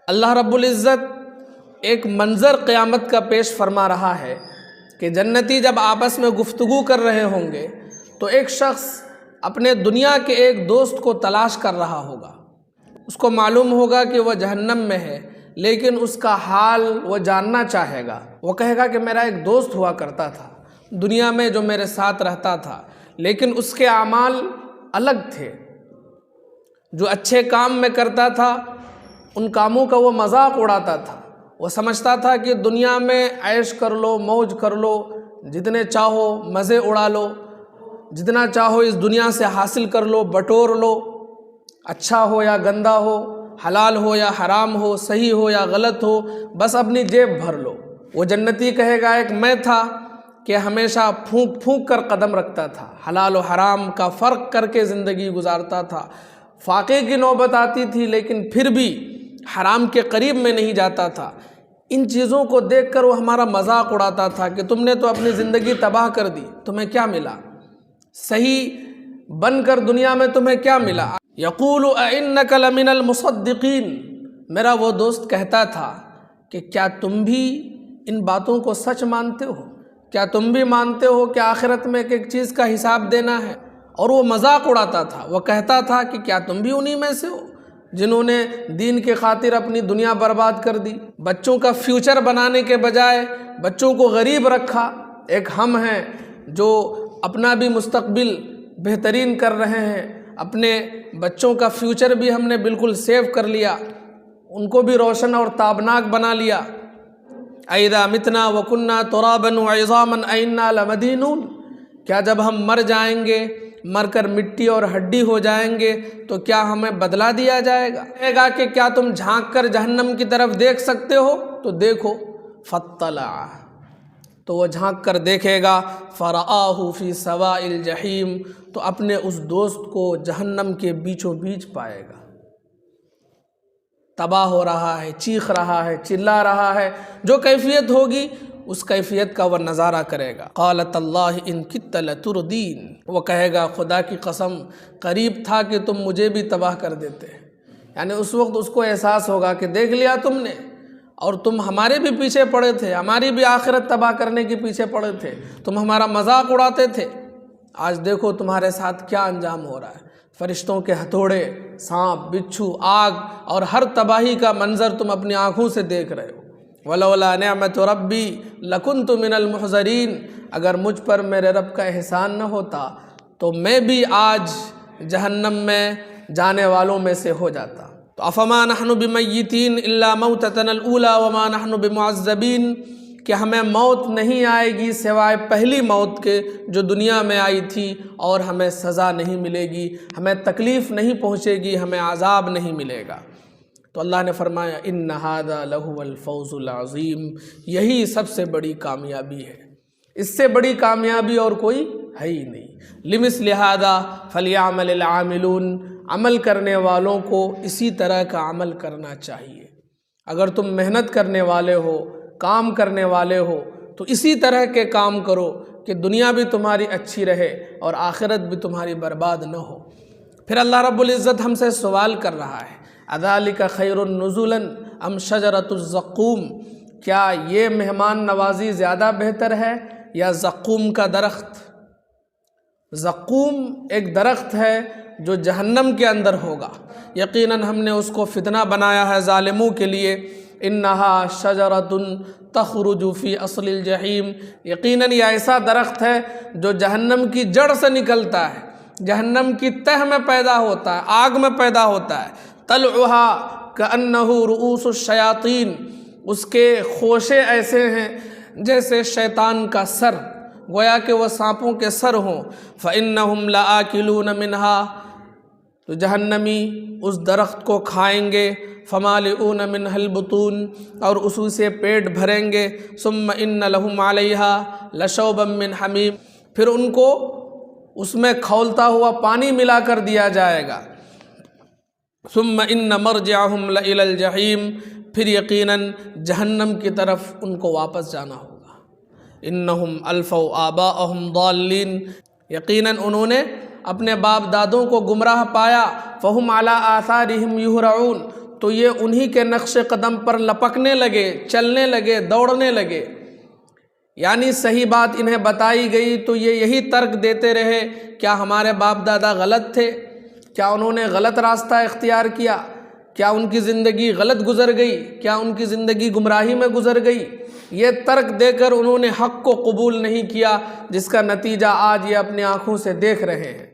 اللہ رب العزت ایک منظر قیامت کا پیش فرما رہا ہے کہ جنتی جب آپس میں گفتگو کر رہے ہوں گے تو ایک شخص اپنے دنیا کے ایک دوست کو تلاش کر رہا ہوگا. اس کو معلوم ہوگا کہ وہ جہنم میں ہے، لیکن اس کا حال وہ جاننا چاہے گا. وہ کہے گا کہ میرا ایک دوست ہوا کرتا تھا دنیا میں جو میرے ساتھ رہتا تھا، لیکن اس کے اعمال الگ تھے. جو اچھے کام میں کرتا تھا ان کاموں کا وہ مذاق اڑاتا تھا. وہ سمجھتا تھا کہ دنیا میں عیش کر لو، موج کر لو، جتنے چاہو مزے اڑا لو، جتنا چاہو اس دنیا سے حاصل کر لو، بٹور لو، اچھا ہو یا گندا ہو، حلال ہو یا حرام ہو، صحیح ہو یا غلط ہو، بس اپنی جیب بھر لو. وہ جنتی کہے گا ایک میں تھا کہ ہمیشہ پھونک پھونک کر قدم رکھتا تھا، حلال و حرام کا فرق کر کے زندگی گزارتا تھا. فاقے کی نوبت آتی تھی لیکن پھر بھی حرام کے قریب میں نہیں جاتا تھا. ان چیزوں کو دیکھ کر وہ ہمارا مذاق اڑاتا تھا کہ تم نے تو اپنی زندگی تباہ کر دی، تمہیں کیا ملا؟ صحیح بن کر دنیا میں تمہیں کیا ملا؟ یقول اِنَّکَ لَمِنَ الْمُصَدِّقِینَ. میرا وہ دوست کہتا تھا کہ کیا تم بھی ان باتوں کو سچ مانتے ہو؟ کیا تم بھی مانتے ہو کہ آخرت میں ایک چیز کا حساب دینا ہے؟ اور وہ مذاق اڑاتا تھا. وہ کہتا تھا کہ کیا تم بھی انہی میں سے ہو جنہوں نے دین کی خاطر اپنی دنیا برباد کر دی؟ بچوں کا فیوچر بنانے کے بجائے بچوں کو غریب رکھا. ایک ہم ہیں جو اپنا بھی مستقبل بہترین کر رہے ہیں، اپنے بچوں کا فیوچر بھی ہم نے بالکل سیو کر لیا، ان کو بھی روشن اور تابناک بنا لیا. اَإِذَا مِتْنَا وَكُنَّا تُرَابًا وَعِظَامًا أَإِنَّا لَمَدِينُونَ. کیا جب ہم مر جائیں گے، مر کر مٹی اور ہڈی ہو جائیں گے تو کیا ہمیں بدلہ دیا جائے گا؟ کہے گا کہ کیا تم جھانک کر جہنم کی طرف دیکھ سکتے ہو؟ تو دیکھو. فَاطَّلَعَ. تو وہ جھانک کر دیکھے گا. فَرَآهُ فِي سَوَاءِ الْجَحِيمِ. تو اپنے اس دوست کو جہنم کے بیچوں بیچ پائے گا. تباہ ہو رہا ہے، چیخ رہا ہے، چلا رہا ہے. جو کیفیت ہوگی اس کیفیت کا وہ نظارہ کرے گا. قالت اللہ ان کدت لتردین. وہ کہے گا خدا کی قسم قریب تھا کہ تم مجھے بھی تباہ کر دیتے. یعنی اس وقت اس کو احساس ہوگا کہ دیکھ لیا تم نے، اور تم ہمارے بھی پیچھے پڑے تھے، ہماری بھی آخرت تباہ کرنے کے پیچھے پڑے تھے، تم ہمارا مذاق اڑاتے تھے. آج دیکھو تمہارے ساتھ کیا انجام ہو رہا ہے. فرشتوں کے ہتھوڑے، سانپ، بچھو، آگ اور ہر تباہی کا منظر تم اپنی آنکھوں سے دیکھ رہے ہو. وَلَوْلَا نِعْمَةُ رَبِّي لَكُنْتُ مِنَ الْمُحْضَرِينَ. اگر مجھ پر میرے رب کا احسان نہ ہوتا تو میں بھی آج جہنم میں جانے والوں میں سے ہو جاتا. تو افما نحن بمیتین الا موتتنا الاولی وما نحن بمعذبین. کہ ہمیں موت نہیں آئے گی سوائے پہلی موت کے جو دنیا میں آئی تھی، اور ہمیں سزا نہیں ملے گی، ہمیں تکلیف نہیں پہنچے گی، ہمیں عذاب نہیں ملے گا. تو اللہ نے فرمایا ان ھذا لہو الفوز العظیم. یہی سب سے بڑی کامیابی ہے، اس سے بڑی کامیابی اور کوئی ہے ہی نہیں. لمثل ھذا فلیعمل العاملون. عمل کرنے والوں کو اسی طرح کا عمل کرنا چاہیے. اگر تم محنت کرنے والے ہو، کام کرنے والے ہو، تو اسی طرح کے کام کرو کہ دنیا بھی تمہاری اچھی رہے اور آخرت بھی تمہاری برباد نہ ہو. پھر اللہ رب العزت ہم سے سوال کر رہا ہے اذالک خیر نزلا ام شجرۃ الزقوم. کیا یہ مہمان نوازی زیادہ بہتر ہے یا زقوم کا درخت؟ زقوم ایک درخت ہے جو جہنم کے اندر ہوگا. یقیناً ہم نے اس کو فتنہ بنایا ہے ظالموں کے لیے. انہا شجرۃ تخرج فی اصل الجحیم. یقیناً یہ ایسا درخت ہے جو جہنم کی جڑ سے نکلتا ہے، جہنم کی تہ میں پیدا ہوتا ہے، آگ میں پیدا ہوتا ہے. طلعہا کأنہ رؤوس الشیاطین. اس کے خوشے ایسے ہیں جیسے شیطان کا سر، گویا کہ وہ سانپوں کے سر ہوں. فإنہم لآکلون منہا. تو جہنمی اس درخت کو کھائیں گے. فمالئون منہ البطون. اور اسی سے پیٹ بھریں گے. ثم ان لہم علیہا لشوبا من حمیم. پھر ان کو اس میں کھولتا ہوا پانی ملا کر دیا جائے گا. ثم ان مرجعہم لإلی الجحیم. پھر یقیناً جہنم کی طرف ان کو واپس جانا ہوگا. انہم الفوا آباءہم ضالین. یقیناً انہوں نے اپنے باپ دادوں کو گمراہ پایا. فہم علی آثارہم یہرعون. تو یہ انہی کے نقش قدم پر لپکنے لگے، چلنے لگے، دوڑنے لگے۔ یعنی صحیح بات انہیں بتائی گئی تو یہ یہی ترک دیتے رہے، کیا ہمارے باپ دادا غلط تھے؟ کیا انہوں نے غلط راستہ اختیار کیا؟ کیا ان کی زندگی غلط گزر گئی؟ کیا ان کی زندگی گمراہی میں گزر گئی؟ یہ ترک دے کر انہوں نے حق کو قبول نہیں کیا، جس کا نتیجہ آج یہ اپنی آنکھوں سے دیکھ رہے ہیں۔